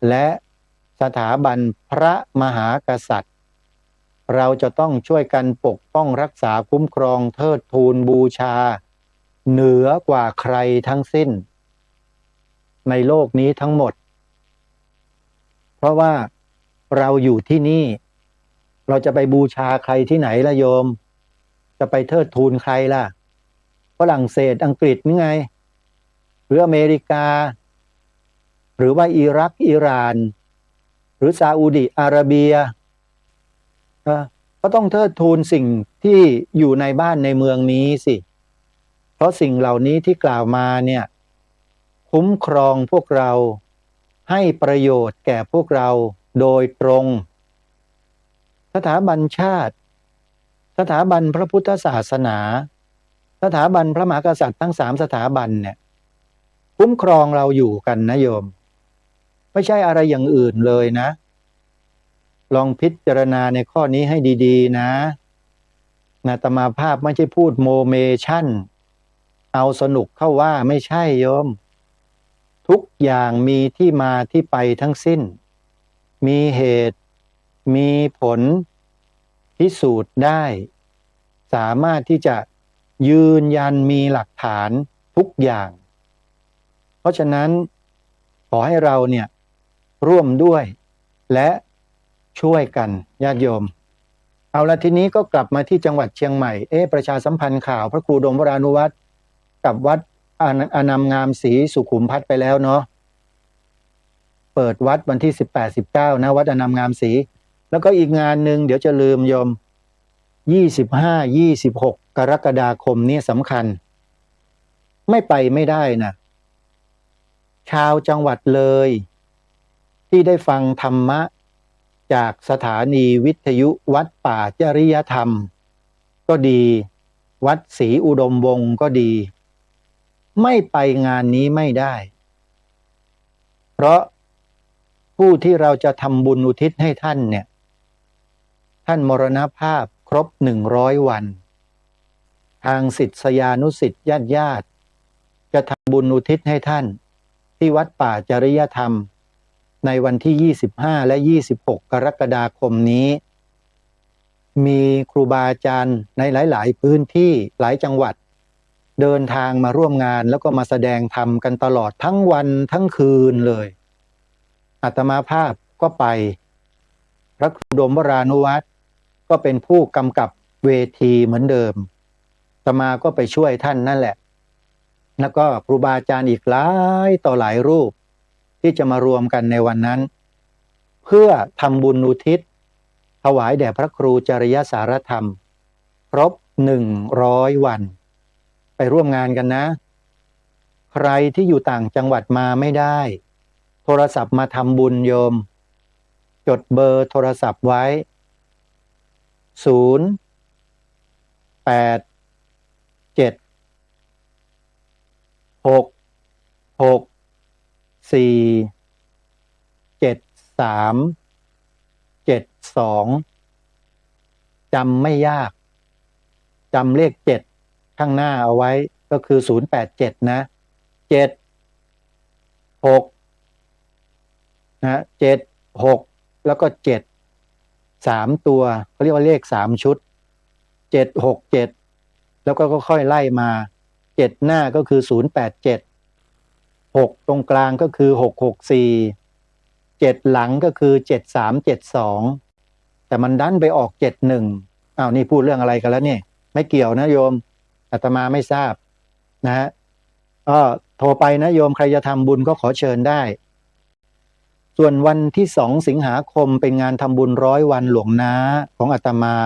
และสถาบันพระมหากษัตริย์เราจะต้องช่วยกันปกป้องรักษาคุ้มครองเทิดทูนบูชาเหนือกว่าใครทั้งสิ้นในโลกนี้ทั้งหมดเพราะว่าเราอยู่ที่นี่เราจะไปบูชาใครที่ไหนล่ะโยมจะไปเทิดทูนใครล่ะฝรั่งเศสอังกฤษนี่ไงหรืออเมริกาหรือว่าอิรักอิหร่านหรือซาอุดิอาระเบียก็ต้องเทิดทูนสิ่งที่อยู่ในบ้านในเมืองนี้สิเพราะสิ่งเหล่านี้ที่กล่าวมาเนี่ยคุ้มครองพวกเราให้ประโยชน์แก่พวกเราโดยตรงสถาบันชาติสถาบันพระพุทธศาสนาสถาบันพระมหากษัตริย์ทั้ง3สถาบันเนี่ยคุ้มครองเราอยู่กันนะโยมไม่ใช่อะไรอย่างอื่นเลยนะลองพิจารณาในข้อนี้ให้ดีๆนะอาตมาภาพไม่ใช่พูดโมเมชั่นเอาสนุกเข้าว่าไม่ใช่โยมทุกอย่างมีที่มาที่ไปทั้งสิ้น มีเหตุมีผลพิสูจน์ได้ สามารถที่จะยืนยันมีหลักฐานทุกอย่าง เพราะฉะนั้นขอให้เราเนี่ยร่วมด้วยและช่วยกันญาติโยมเอาละทีนี้ก็กลับมาที่จังหวัดเชียงใหม่ประชาสัมพันธ์ข่าวพระครูดมวรานุวัตรกับวัดอานามงามศรีสุขุมพัฒน์ไปแล้วเนาะเปิดวัดวันที่18-19นะวัดอานามงามศรีแล้วก็อีกงานหนึ่งเดี๋ยวจะลืมโยม25-26 กรกฎาคมนี้สำคัญไม่ไปไม่ได้นะชาวจังหวัดเลยที่ได้ฟังธรรมะจากสถานีวิทยุวัดป่าจริยธรรมก็ดีวัดศรีอุดมวงศ์ก็ดีไม่ไปงานนี้ไม่ได้เพราะผู้ที่เราจะทำบุญอุทิศให้ท่านเนี่ยท่านมรณภาพครบ100 วันทางศิษยานุศิษย์ญาติจะทำบุญอุทิศให้ท่านที่วัดป่าจริยธรรมในวันที่25และ26 กรกฎาคมนี้มีครูบาอาจารย์ในหลายๆพื้นที่หลายจังหวัดเดินทางมาร่วมงานแล้วก็มาแสดงธรรมกันตลอดทั้งวันทั้งคืนเลยอาตมาภาพก็ไปพระครูดมวรานุวัตรก็เป็นผู้กำกับเวทีเหมือนเดิมอาตมาก็ไปช่วยท่านนั่นแหละแล้วก็ครูบาอาจารย์อีกหลายต่อหลายรูปที่จะมารวมกันในวันนั้นเพื่อทำบุญอุทิศถวายแด่พระครูจริยสารธรรมครบ100 วันไปร่วมงานกันนะใครที่อยู่ต่างจังหวัดมาไม่ได้โทรศัพท์มาทำบุญโยมจดเบอร์โทรศัพท์ไว้088-7-6-6-4-7-3-7-2จำไม่ยากจำเลข7ข้างหน้าเอาไว้ก็คือ087นะ7 6นะ7 6แล้วก็7 3ตัวเขาเรียกว่าเลข3ชุด7 6 7แล้วก็ค่อยไล่มา7หน้าก็คือ087 6ตรงกลางก็คือ664 7หลังก็คือ7372แต่มันดันไปออก71อ้าวนี่พูดเรื่องอะไรกันแล้วเนี่ยไม่เกี่ยวนะโยมอาตมาไม่ทราบนะฮะโทรไปนะโยมใครจะทำบุญก็ขอเชิญได้ส่วนวันที่2 สิงหาคมเป็นงานทำบุญ100 วันหลวงน้าของอาตมา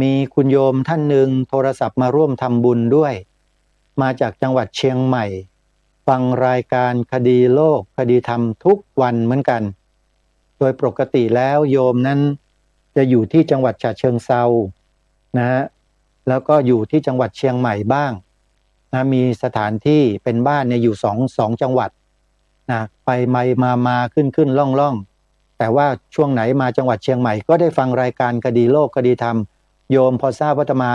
มีคุณโยมท่านหนึ่งโทรศัพท์มาร่วมทำบุญด้วยมาจากจังหวัดเชียงใหม่ฟังรายการคดีโลกคดีธรรมทุกวันเหมือนกันโดยปกติแล้วโยมนั้นจะอยู่ที่จังหวัดฉะเชิงเทรานะฮะแล้วก็อยู่ที่จังหวัดเชียงใหม่บ้างนะมีสถานที่เป็นบ้านเนี่ยอยู่2จังหวัดนะไปมาขึ้นล่องแต่ว่าช่วงไหนมาจังหวัดเชียงใหม่ก็ได้ฟังรายการคดีโลกคดีธรรมโยมพอทราบว่าอาตมา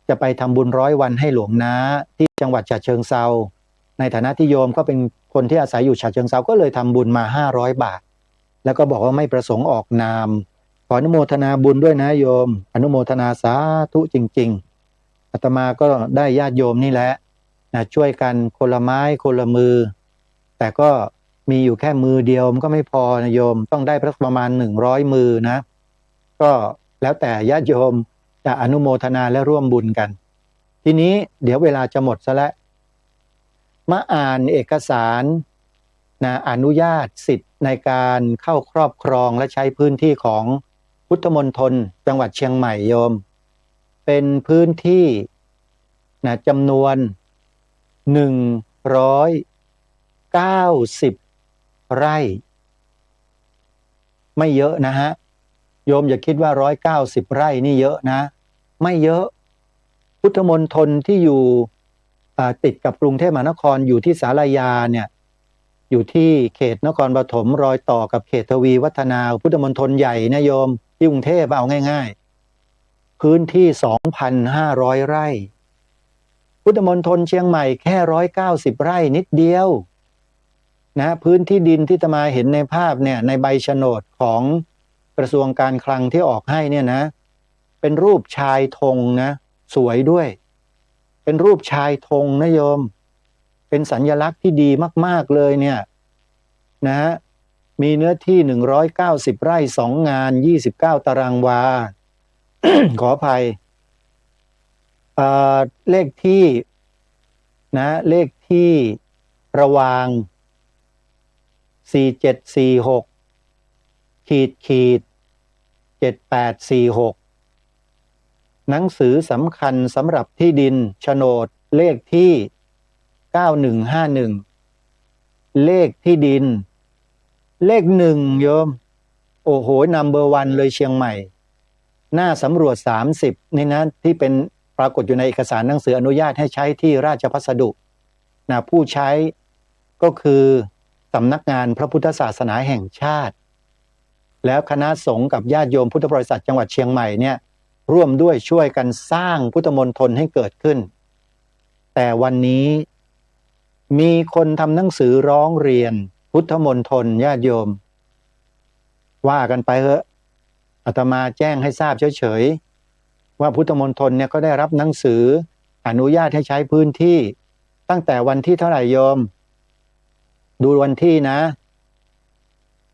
จะไปทำบุญ100 วันให้หลวงน้าที่จังหวัดฉะเชิงเทราในฐานะที่โยมก็เป็นคนที่อาศัยอยู่ฉะเชิงเทราก็เลยทำบุญมา500 บาทแล้วก็บอกว่าไม่ประสงค์ออกนามขออนุโมทนาบุญด้วยนะโยมอนุโมทนาสาธุจริงๆอาตมาก็ได้ญาติโยมนี่แหละนะช่วยกันคนละไม้คนละมือแต่ก็มีอยู่แค่มือเดียวมันก็ไม่พอนะโยมต้องได้ประมาณ100 มือนะก็แล้วแต่ญาติโยมจะอนุโมทนาและร่วมบุญกันทีนี้เดี๋ยวเวลาจะหมดซะแล้วมาอ่านเอกสารนะอนุญาตสิทธิ์ในการเข้าครอบครองและใช้พื้นที่ของพุทธมณฑลจังหวัดเชียงใหม่โยมเป็นพื้นที่นะจำนวน190 ไร่ไม่เยอะนะฮะโยมอย่าคิดว่า190 ไร่นี่เยอะนะไม่เยอะพุทธมณฑลที่อยู่ติดกับกรุงเทพมหานครอยู่ที่ศาลายาเนี่ยอยู่ที่เขตนครปฐมรอยต่อกับเขตทวีวัฒนาพุทธมณฑลใหญ่นะโยมที่กรุงเทพเอาง่ายๆพื้นที่ 2,500 ไร่พุทธมณฑลเชียงใหม่แค่190 ไร่นิดเดียว นะพื้นที่ดินที่อาตมาเห็นในภาพเนี่ยในใบโฉนดของกระทรวงการคลังที่ออกให้เนี่ยนะเป็นรูปชายธงนะสวยด้วยเป็นรูปชายธงนะโยมเป็นสัญลักษณ์ที่ดีมากๆเลยเนี่ยนะฮะมีเนื้อที่190 ไร่2 งาน29 ตารางวา ขออภัยเลขที่นะเลขที่ระวาง4746 7846หนังสือสำคัญสำหรับที่ดินโฉนดเลขที่9151เลขที่ดินเลข1โยมโอ้โหนัมเบอร์ 1เลยเชียงใหม่หน้าสำรวจ30นี่นะที่เป็นปรากฏอยู่ในเอกสารหนังสืออนุญาตให้ใช้ที่ราชพัสดุนะผู้ใช้ก็คือสำนักงานพระพุทธศาสนาแห่งชาติแล้วคณะสงฆ์กับญาติโยมพุทธบริษัทจังหวัดเชียงใหม่เนี่ยร่วมด้วยช่วยกันสร้างพุทธมณฑลให้เกิดขึ้นแต่วันนี้มีคนทำหนังสือร้องเรียนพุทธมณฑลญาติโยมว่ากันไปเถอะอาตมาแจ้งให้ทราบเฉยๆว่าพุทธมณฑลเนี่ยก็ได้รับหนังสืออนุญาตให้ใช้พื้นที่ตั้งแต่วันที่เท่าไหร่โยมดูวันที่นะ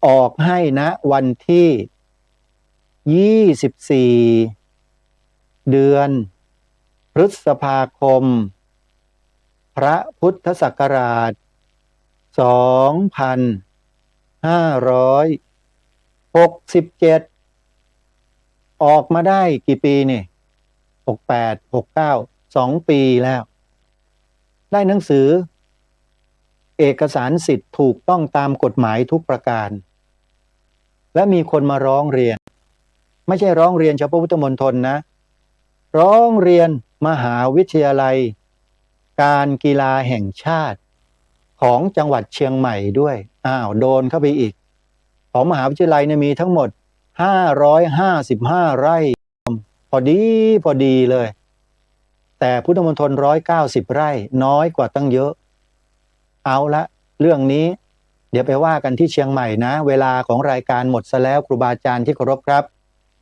ออกให้นะวันที่24 เดือนพฤษภาคมพระพุทธศักราช2567ออกมาได้กี่ปีนี่68 69 2 ปีแล้วได้หนังสือเอกสารสิทธิ์ถูกต้องตามกฎหมายทุกประการและมีคนมาร้องเรียนไม่ใช่ร้องเรียนเฉพาะพุทธมณฑลนะร้องเรียนมหาวิทยาลัยการกีฬาแห่งชาติของจังหวัดเชียงใหม่ด้วยโดนเข้าไปอีกของมหาวิทยาลัยเนี่ยมีทั้งหมด555 ไร่พอดีเลยแต่พุทธมณฑล190 ไร่น้อยกว่าตั้งเยอะเอาละเรื่องนี้เดี๋ยวไปว่ากันที่เชียงใหม่นะเวลาของรายการหมดซะแล้วครูบาอาจารย์ที่เคารพครับ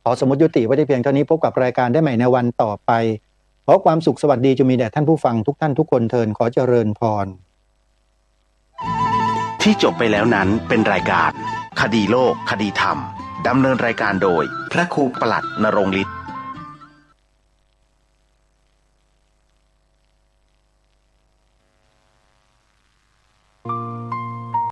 ขอสมมติยุติไว้ได้เพียงเท่านี้พบกับรายการได้ใหม่ในวันต่อไปขอความสุขสวัสดีจะมีแด่ท่านผู้ฟังทุกท่านทุกคนเทินขอเจริญพรที่จบไปแล้วนั้นเป็นรายการคดีโลกคดีธรรมดำเนินรายการโดยพระครูประหลัดณรงค์ฤทธิ์